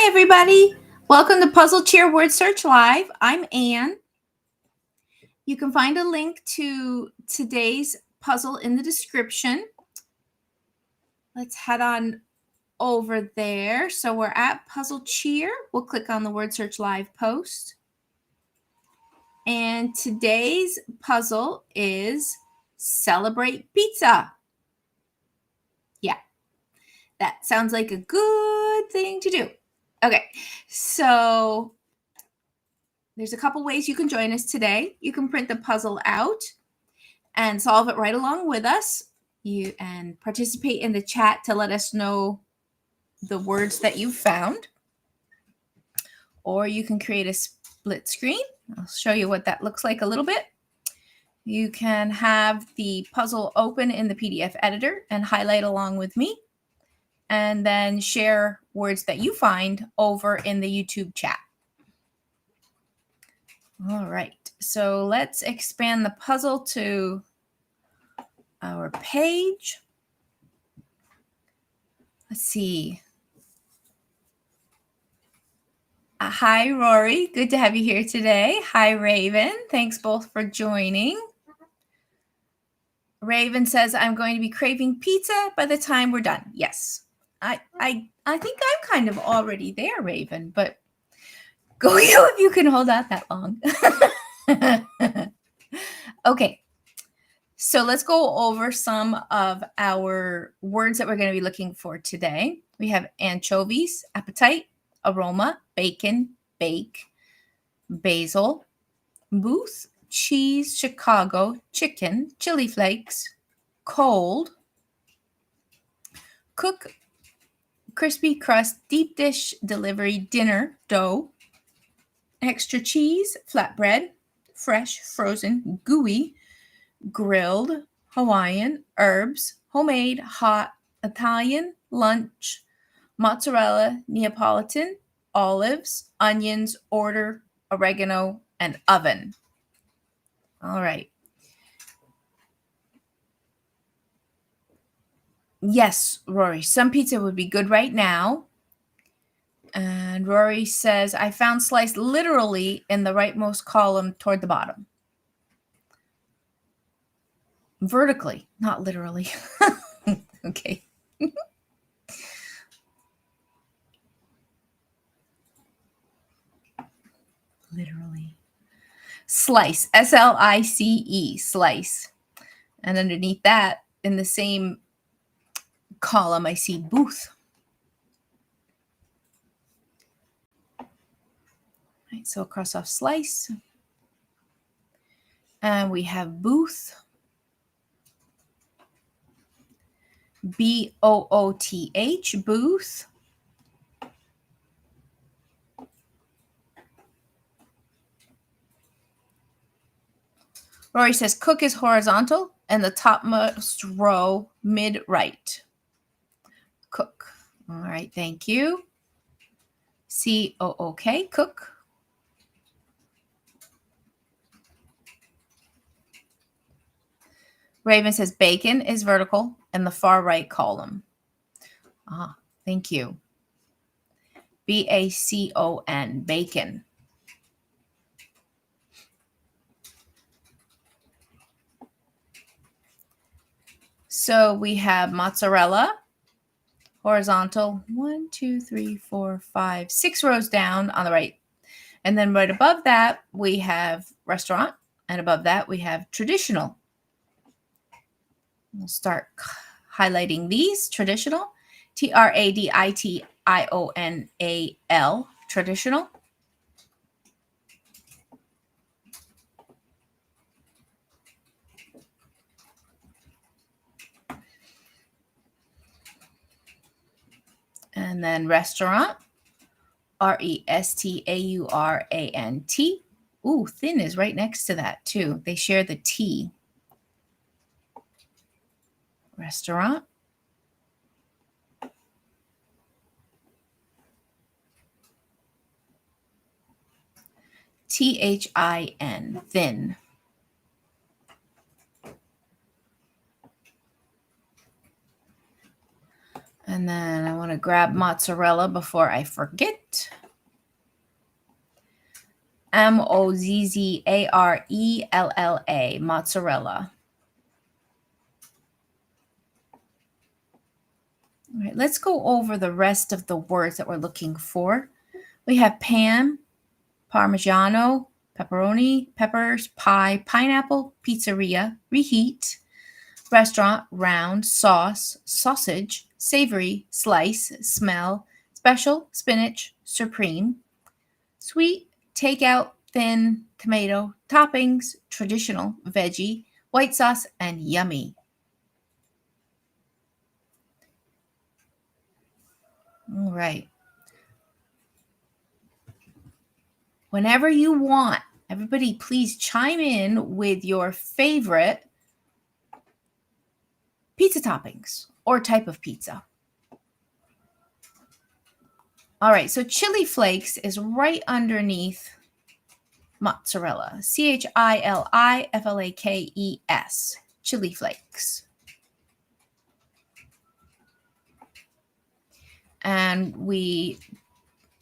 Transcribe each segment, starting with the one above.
Hi, everybody. Welcome to Puzzle Cheer Word Search Live. I'm Anne. You can find a link to today's puzzle in the description. Let's head on over there. So we're at Puzzle Cheer. We'll click on the Word Search Live post. And today's puzzle is Celebrate Pizza. Yeah, that sounds like a good thing to do. Okay, so there's a couple ways you can join us today. You can print the puzzle out and solve it right along with us. You and participate in the chat to let us know the words that you've found. Or you can create a split screen. I'll show you what that looks like a little bit. You can have the puzzle open in the PDF editor and highlight along with me, and then share words that you find over in the YouTube chat. All right, so let's expand the puzzle to our page. Let's see. Hi, Rory. Good to have you here today. Hi, Raven. Thanks both for joining. Raven says, I'm going to be craving pizza by the time we're done. Yes, I think I'm kind of already there, Raven, but go you if you can hold out that long. Okay, so let's go over some of our words that we're going to be looking for today. We have anchovies, appetite, aroma, bacon, bake, basil, booth, cheese, Chicago, chicken, chili flakes, cold, cook, crispy crust, deep dish, delivery, dinner, dough, extra cheese, flatbread, fresh, frozen, gooey, grilled, Hawaiian, herbs, homemade, hot, Italian, lunch, mozzarella, Neapolitan, olives, onions, order, oregano, and oven. All right. Yes, Rory, some pizza would be good right now. And Rory says, I found sliced literally in the rightmost column toward the bottom. Vertically, not literally. Okay. Literally. Slice, S-L-I-C-E, slice. And underneath that, in the same column, I see booth. Right, so I'll cross off slice. And we have booth. B-O-O-T-H, booth. Rory says cook is horizontal and the topmost row mid-right. Cook. All right, thank you. C-O-O-K, cook. Raven says bacon is vertical in the far right column. Ah, thank you. B-A-C-O-N, bacon. So we have mozzarella, horizontal, 1, 2, 3, 4, 5, 6 rows down on the right. And then right above that, we have restaurant. And above that, we have traditional. We'll start highlighting these. Traditional, T-R-A-D-I-T-I-O-N-A-L, traditional. And then restaurant, R-E-S-T-A-U-R-A-N-T. Ooh, thin is right next to that too. They share the T. Restaurant. T-H-I-N, thin. And then I want to grab mozzarella before I forget. Mozzarella, mozzarella. All right, let's go over the rest of the words that we're looking for. We have pan, parmigiano, pepperoni, peppers, pie, pineapple, pizzeria, reheat, restaurant, round, sauce, sausage, savory, slice, smell, special, spinach, supreme, sweet, takeout, thin, tomato, toppings, traditional, veggie, white sauce, and yummy. All right. Whenever you want, everybody please chime in with your favorite pizza toppings or type of pizza. All right, so chili flakes is right underneath mozzarella. CHILIFLAKES. Chili flakes. And we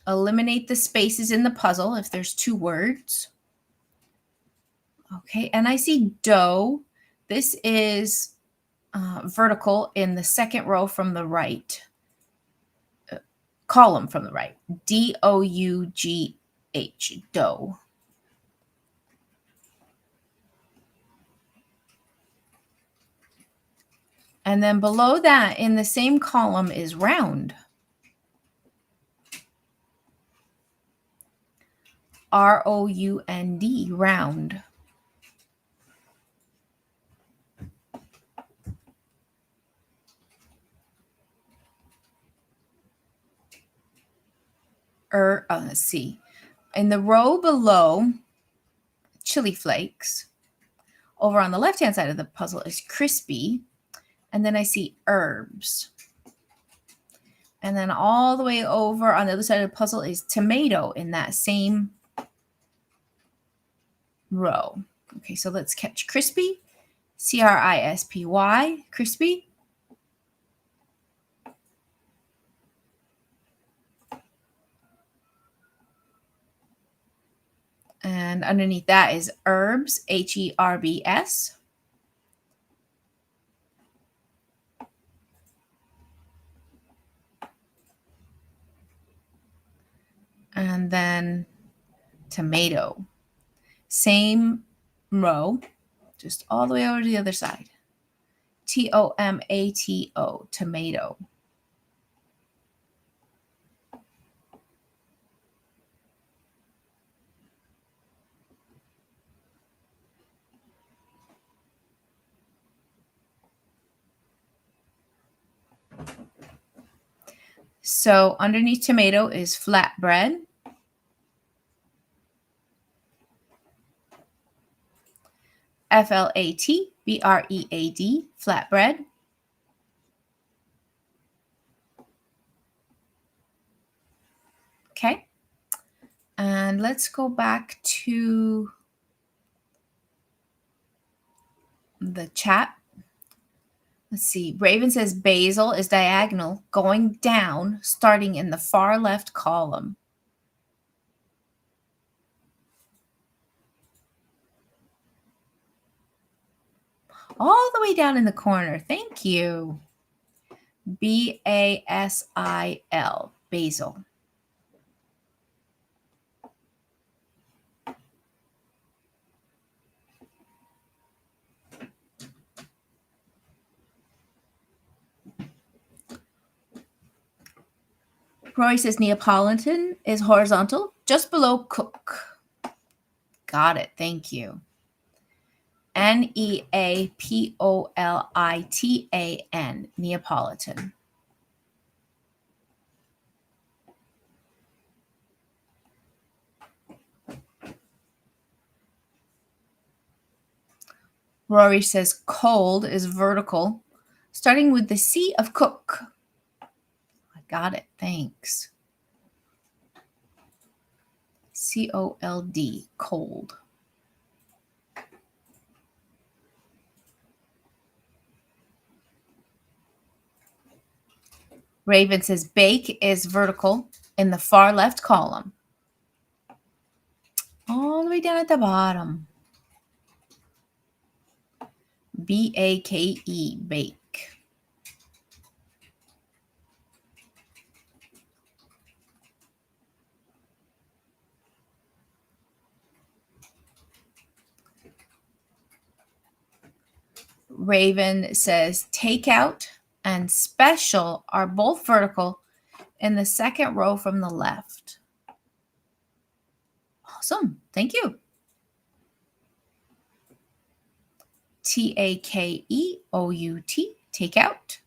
eliminate the spaces in the puzzle if there's two words. Okay, and I see dough. This is vertical in the second row from the right. Column from the right. DOUGH, dough. And then below that in the same column is round. ROUND, round. Let's see. In the row below, chili flakes. Over on the left-hand side of the puzzle is crispy. And then I see herbs. And then all the way over on the other side of the puzzle is tomato in that same row. Okay, so let's catch crispy. CRISPY, crispy. And underneath that is herbs, HERBS. And then tomato. Same row, just all the way over to the other side. TOMATO, tomato. So underneath tomato is flatbread. FLATBREAD, flatbread. Okay. And let's go back to the chat. Let's see. Raven says basil is diagonal, going down, starting in the far left column. All the way down in the corner. Thank you. BASIL, basil. Roy says Neapolitan is horizontal, just below cook. Got it. Thank you. NEAPOLITAN, Neapolitan. Rory says cold is vertical, starting with the C of cook. I got it. Thanks. COLD, cold. Raven says bake is vertical in the far left column. All the way down at the bottom. B-A-K-E, bake. Raven says takeout and special are both vertical in the second row from the left. Awesome. Thank you. T-A-K-E-O-U-T, takeout.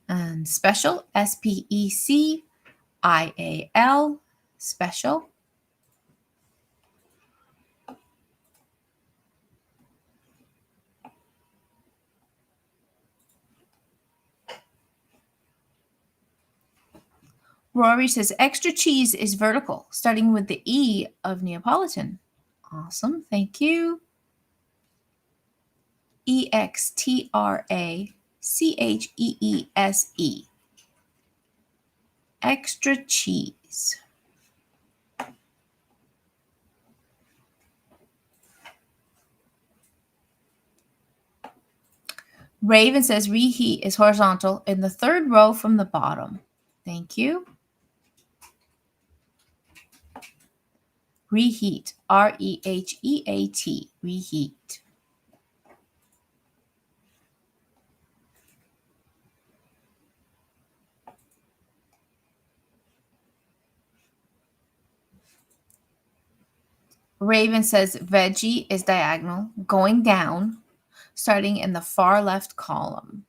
And special, S-P-E-C-I-A-L, special. Rory says extra cheese is vertical, starting with the E of Neapolitan. Awesome. Thank you. E-X-T-R-A-C-H-E-E-S-E. Extra cheese. Raven says reheat is horizontal in the third row from the bottom. Thank you. Reheat, R-E-H-E-A-T, reheat. Raven says veggie is diagonal, going down, starting in the far left column.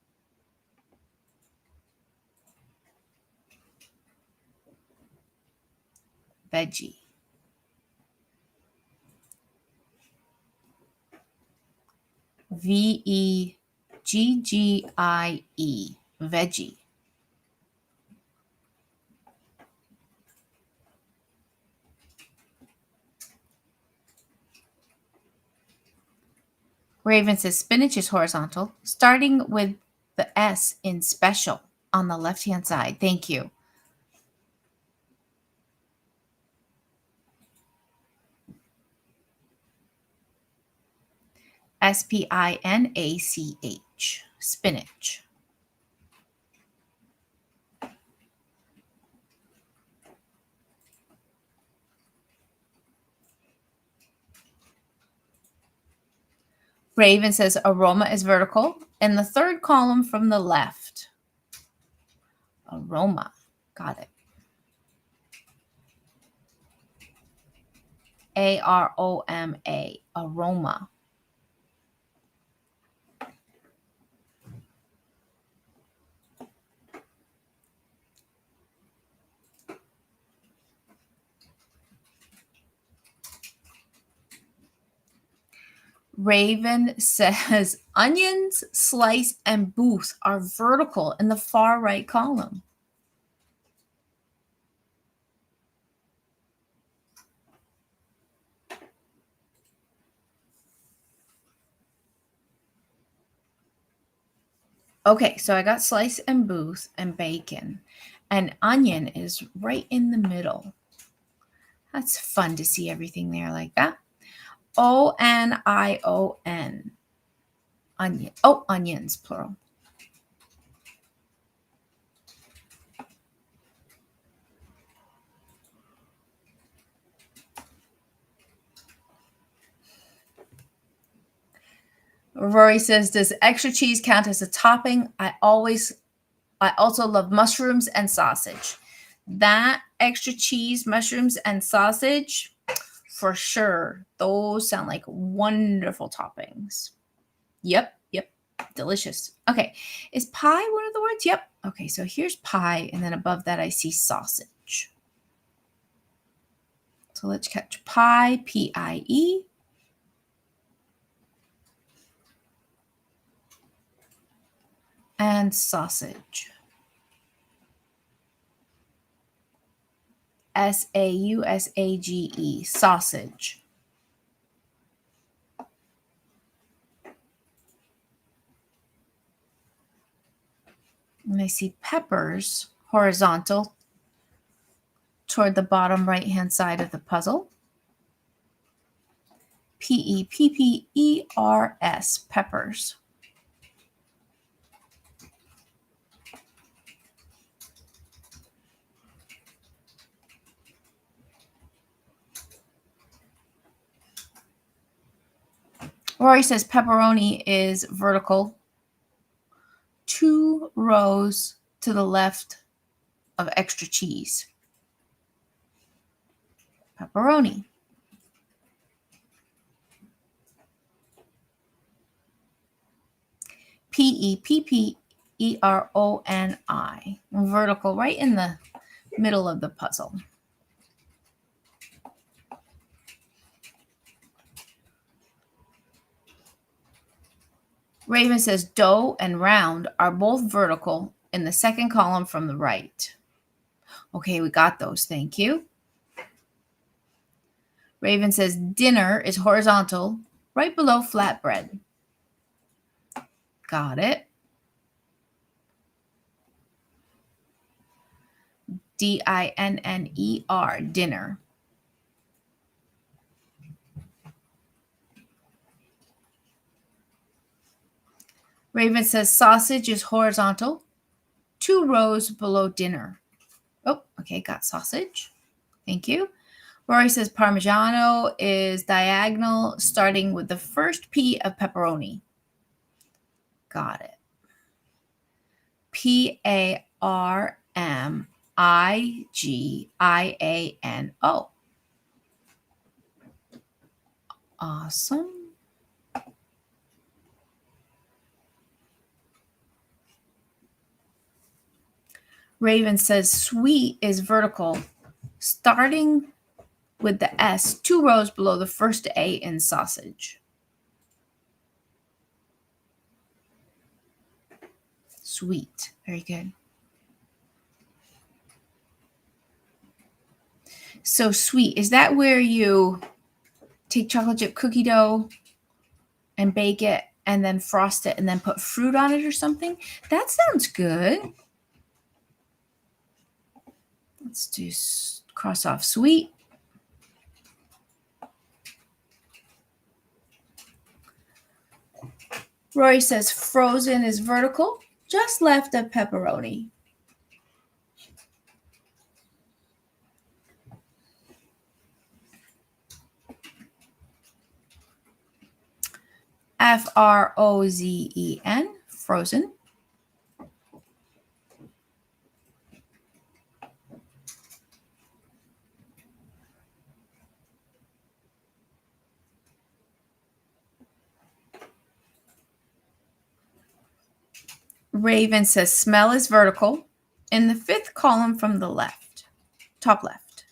Veggie. V-E-G-G-I-E, veggie. Raven says spinach is horizontal, starting with the S in special on the left-hand side. Thank you. S-P-I-N-A-C-H, spinach. Raven says aroma is vertical in the third column from the left. Aroma. Got it. A-R-O-M-A. Aroma. Raven says onions, slice, and booth are vertical in the far right column. Okay, so I got slice and booth and bacon, and onion is right in the middle. That's fun to see everything there like that. O-N-I-O-N. Onion. Oh, onions, plural. Rory says, does extra cheese count as a topping? I also love mushrooms and sausage. That extra cheese, mushrooms, and sausage, for sure. Those sound like wonderful toppings. Yep. Delicious. Okay. Is pie one of the words? Yep. Okay, so here's pie, and then above that I see sausage. So let's catch pie, P-I-E. And sausage. S-A-U-S-A-G-E, sausage. And I see peppers, horizontal, toward the bottom right-hand side of the puzzle. P-E-P-P-E-R-S, peppers. Rory says pepperoni is vertical, 2 rows to the left of extra cheese. Pepperoni. P-E-P-P-E-R-O-N-I, vertical, right in the middle of the puzzle. Raven says dough and round are both vertical in the second column from the right. Okay, we got those. Thank you. Raven says dinner is horizontal right below flatbread. Got it. D-I-N-N-E-R, dinner. Raven says sausage is horizontal, 2 rows below dinner. Oh, okay, got sausage. Thank you. Rory says Parmigiano is diagonal, starting with the first P of pepperoni. Got it. P-A-R-M-I-G-I-A-N-O. Awesome. Raven says sweet is vertical, starting with the S 2 rows below the first A in sausage. Sweet. Very good. So sweet, is that where you take chocolate chip cookie dough and bake it and then frost it and then put fruit on it or something? That sounds good. Let's do cross off sweet. Rory says frozen is vertical, just left of pepperoni. F-R-O-Z-E-N, frozen. Raven says smell is vertical in the 5th column from the left, top left.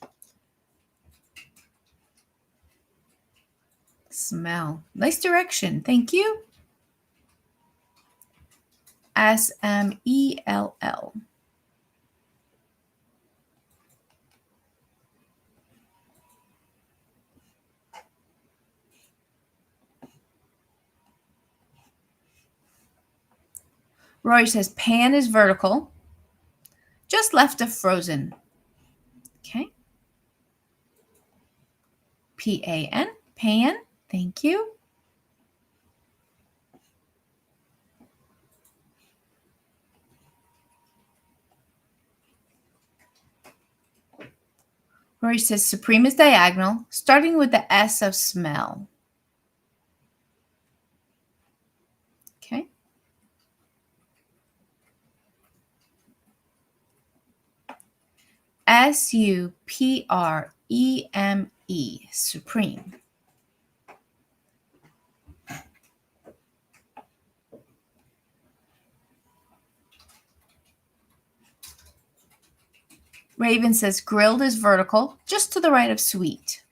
Smell. Nice direction. Thank you. S-M-E-L-L. Rory says pan is vertical, just left of frozen. Okay. P-A-N, pan. Thank you. Rory says supreme is diagonal, starting with the S of smell. Okay. S-U-P-R-E-M-E, supreme. Raven says grilled is vertical, just to the right of sweet.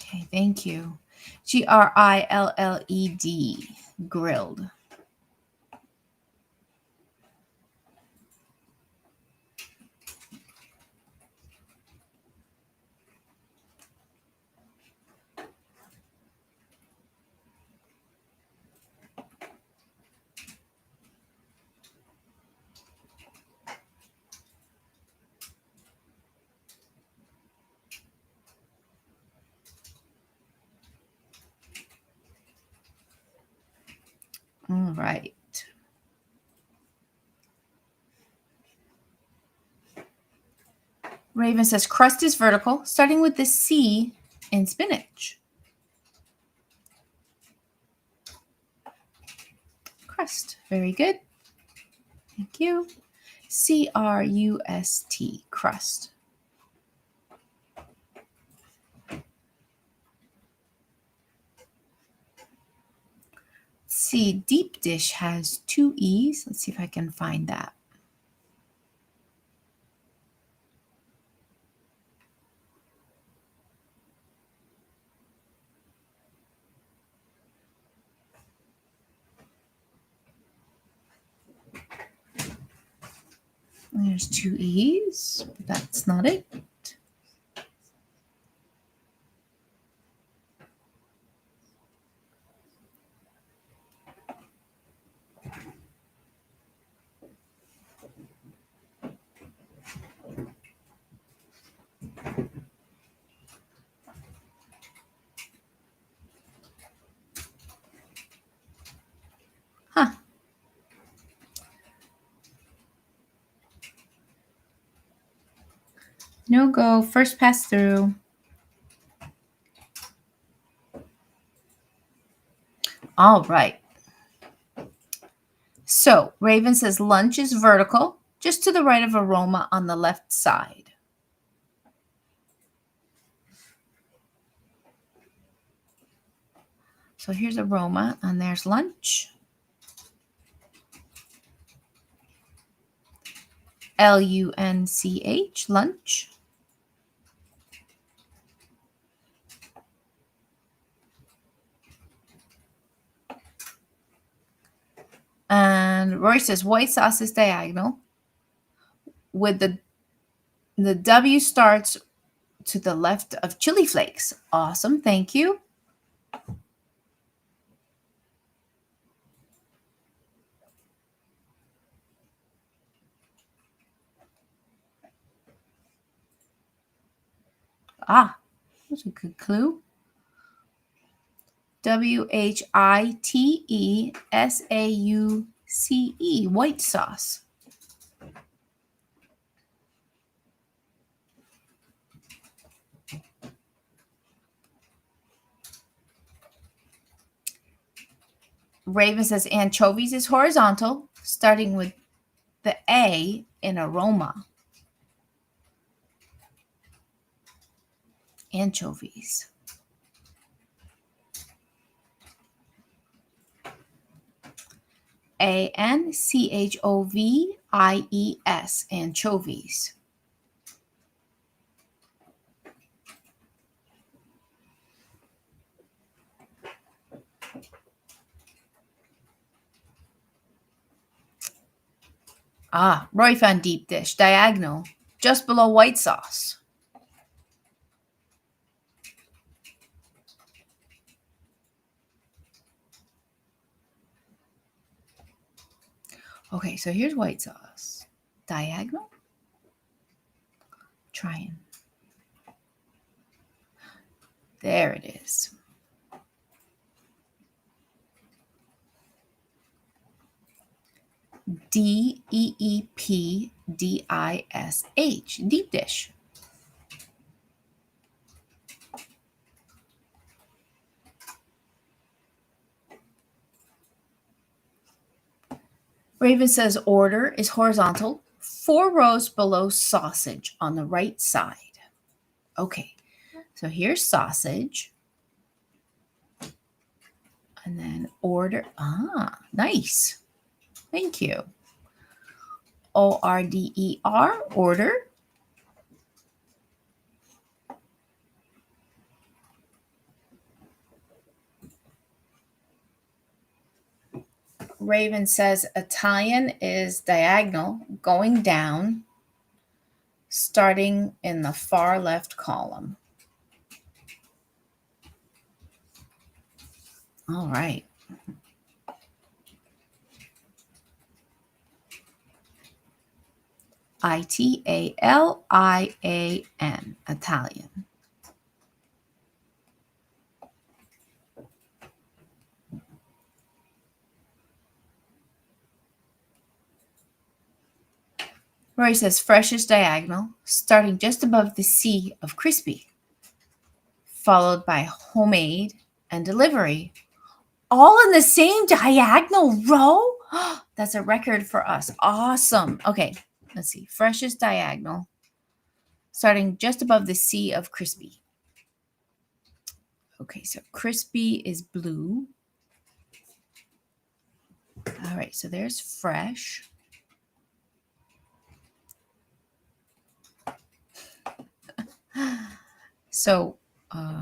Okay, thank you. G-R-I-L-L-E-D, grilled. All right. Raven says crust is vertical, starting with the C in spinach. Crust. Very good. Thank you. C-R-U-S-T. Crust. Let's see. Deep dish has 2 E's. Let's see if I can find that. There's 2 E's, but that's not it. Huh. No go. First pass through. All right. So Raven says lunch is vertical, just to the right of aroma on the left side. So here's aroma, and there's lunch. L-U-N-C-H, lunch. And Roy says white sauce is diagonal. With the W starts to the left of chili flakes. Awesome, thank you. Ah, that's a good clue. W-H-I-T-E-S-A-U-C-E, white sauce. Raven says anchovies is horizontal, starting with the A in aroma. Anchovies. A-N-C-H-O-V-I-E-S, anchovies. Ah, Roy found deep dish, diagonal, just below white sauce. Okay, so here's white sauce. Diagonal? Trying. There it is. D-E-E-P-D-I-S-H, deep dish. Raven says order is horizontal, 4 rows below sausage on the right side. Okay, so here's sausage. And then order. Ah, nice. Thank you. O-R-D-E-R, order. Raven says Italian is diagonal, going down, starting in the far left column. All right. I-T-A-L-I-A-N, Italian. Rory says fresh is diagonal, starting just above the C of crispy, followed by homemade and delivery. All in the same diagonal row? That's a record for us. Awesome. Okay, let's see. Fresh is diagonal, starting just above the C of crispy. Okay, so crispy is blue. All right, so there's fresh. So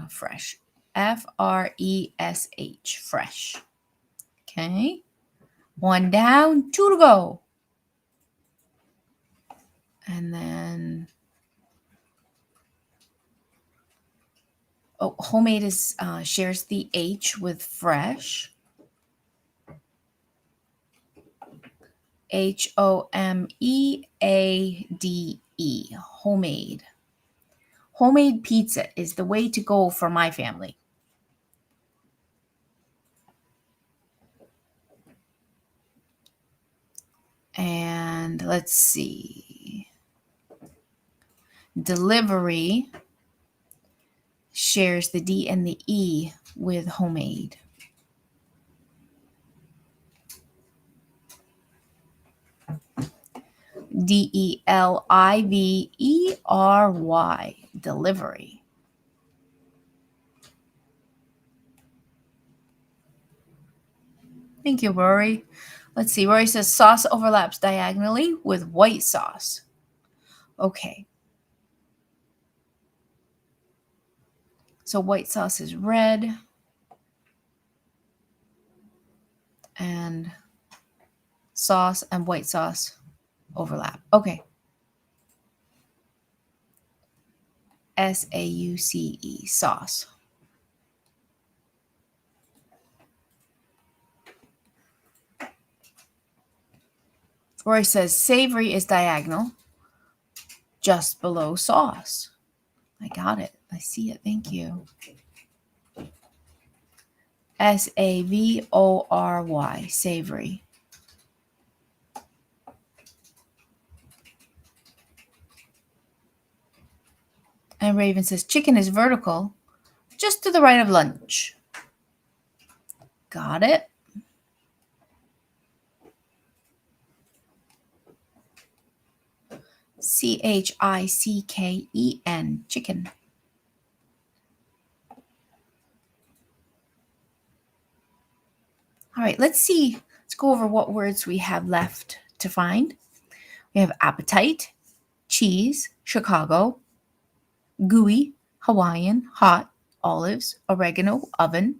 fresh. Fresh. Fresh. Okay. One down, two to go. And then homemade is shares the H with fresh. Homeade. Homemade. Homemade pizza is the way to go for my family. And let's see. Delivery shares the D and the E with homemade. Delivery. Delivery. Thank you, Rory. Let's see. Rory says sauce overlaps diagonally with white sauce. Okay. So white sauce is red. And sauce and white sauce overlap. Okay. SAUCE, sauce. Roy says savory is diagonal, just below sauce. I got it. I see it. Thank you. SAVORY, savory. And Raven says chicken is vertical, just to the right of lunch. Got it. CHICKEN, chicken. All right, let's see. Let's go over what words we have left to find. We have appetite, cheese, Chicago, gooey, Hawaiian, hot, olives, oregano, oven,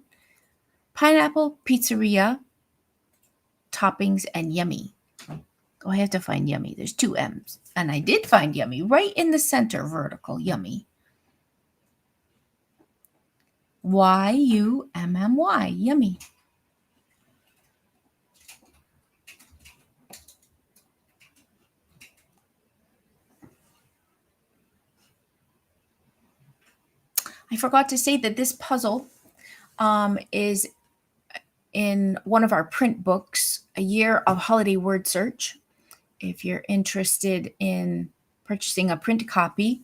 pineapple, pizzeria, toppings, and yummy. Oh, I have to find yummy. There's two M's. And I did find yummy right in the center, vertical, yummy. YUMMY, yummy. I forgot to say that this puzzle is in one of our print books, A Year of Holiday Word Search. If you're interested in purchasing a print copy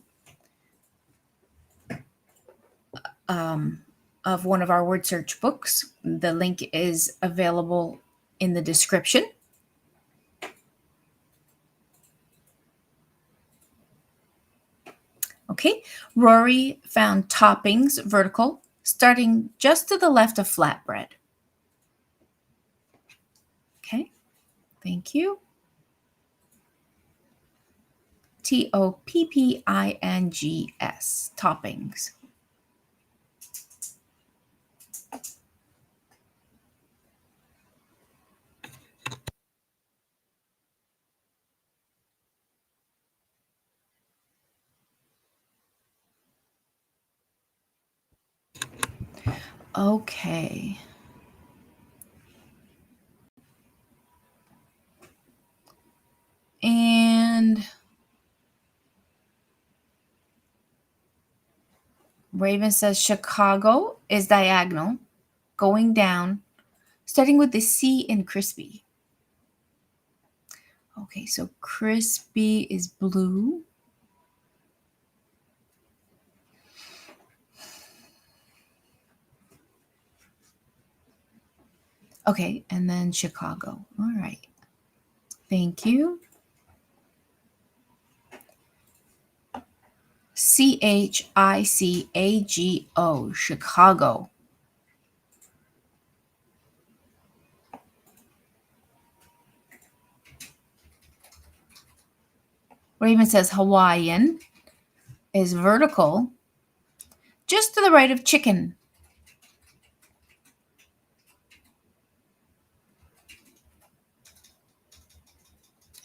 of one of our word search books, the link is available in the description. Okay, Rory found toppings, vertical, starting just to the left of flatbread. Okay, thank you. TOPPINGS, toppings. Okay. And Raven says Chicago is diagonal, going down, starting with the C in crispy. Okay, so crispy is blue. Okay, and then Chicago. All right. Thank you. Chicago, Chicago. Raven says Hawaiian is vertical, just to the right of chicken.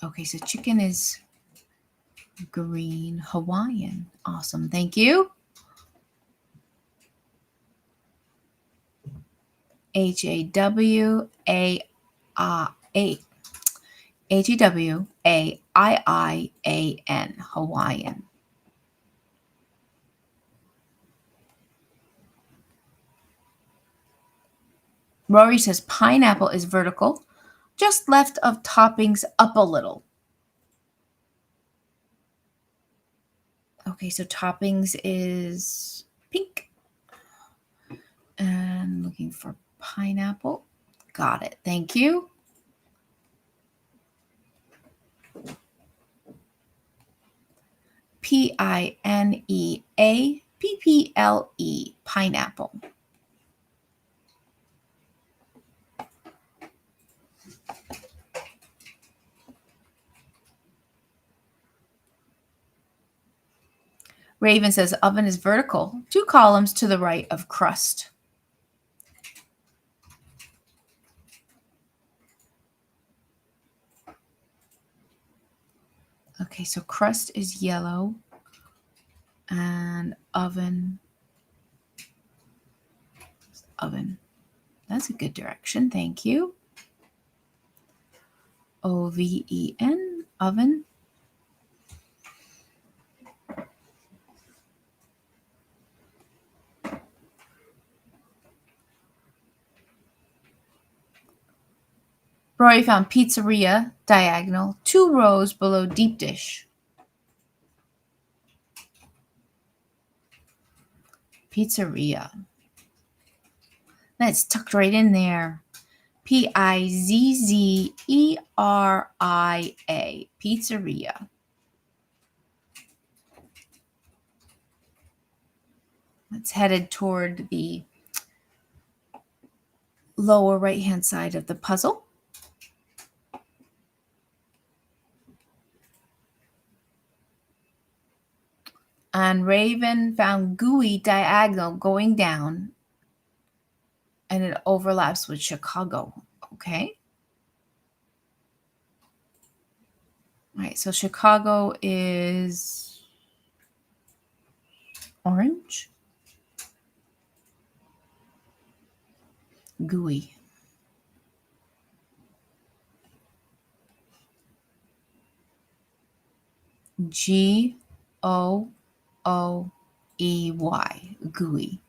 Okay, so chicken is green. Hawaiian. Awesome. Thank you. Hawaiian. Hawaiian. Rory says pineapple is vertical, just left of toppings up a little. Okay, so toppings is pink. And looking for pineapple. Got it. Thank you. Pineapple. Pineapple. Raven says oven is vertical, 2 columns to the right of crust. Okay, so crust is yellow and oven. That's a good direction. Thank you. OVEN, oven. Rory found pizzeria, diagonal, 2 rows below deep dish. Pizzeria. That's tucked right in there. Pizzeria. Pizzeria. It's headed toward the lower right-hand side of the puzzle. And Raven found gooey diagonal going down, and it overlaps with Chicago. Okay. All right, so Chicago is orange. Gooey. Gooey. Gooey.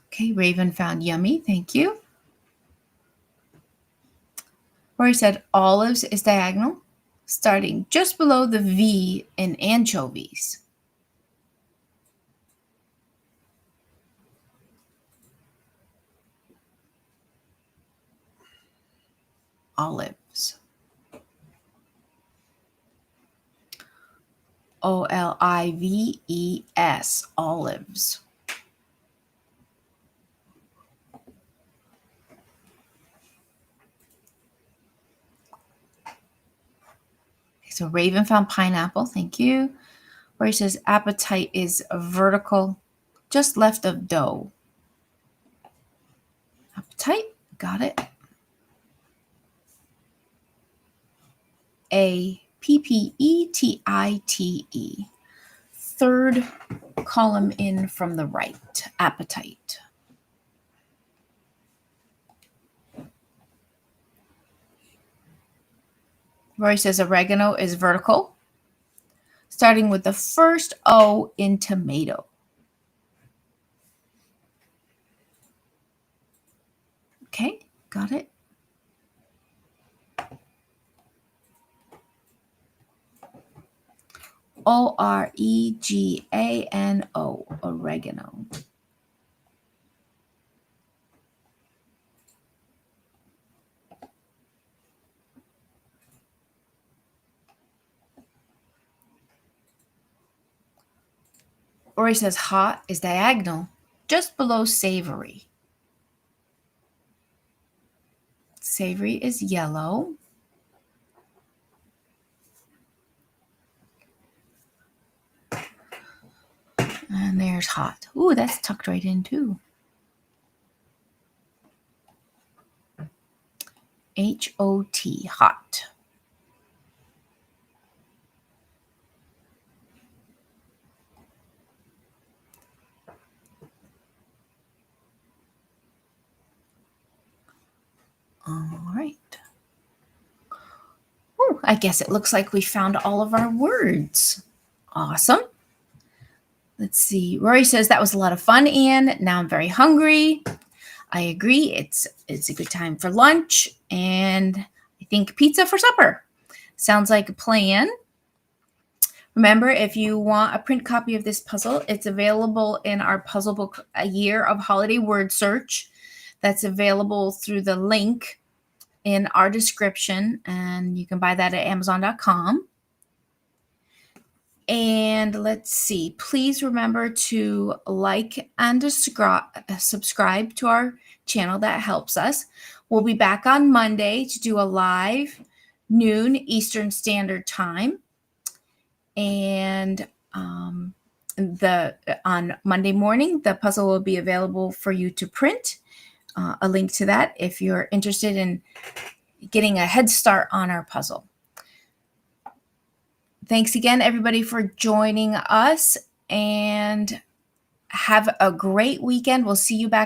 Okay, Raven found yummy. Thank you. Rory said olives is diagonal, starting just below the V in anchovies. Olives. Olives. Olives. So Raven found pineapple. Thank you. Where he says appetite is vertical, just left of dough. Appetite. Got it. Appetite. Third column in from the right. Appetite. Rory says oregano is vertical, starting with the first O in tomato. Okay, got it? Oregano, oregano. Or he says hot is diagonal, just below savory. Savory is yellow. And there's hot. Ooh, that's tucked right in too. H-O-T, hot. All right. Ooh, I guess it looks like we found all of our words. Awesome. Let's see. Rory says that was a lot of fun, Anne. Now I'm very hungry. I agree. It's a good time for lunch, and I think pizza for supper. Sounds like a plan. Remember, if you want a print copy of this puzzle, it's available in our puzzle book, A Year of Holiday Word Search. That's available through the link in our description, and you can buy that at Amazon.com. And let's see, please remember to like and subscribe to our channel. That helps us. We'll be back on Monday to do a live noon Eastern Standard Time. And on Monday morning, the puzzle will be available for you to print. A link to that if you're interested in getting a head start on our puzzle. Thanks again, everybody, for joining us, and have a great weekend. We'll see you back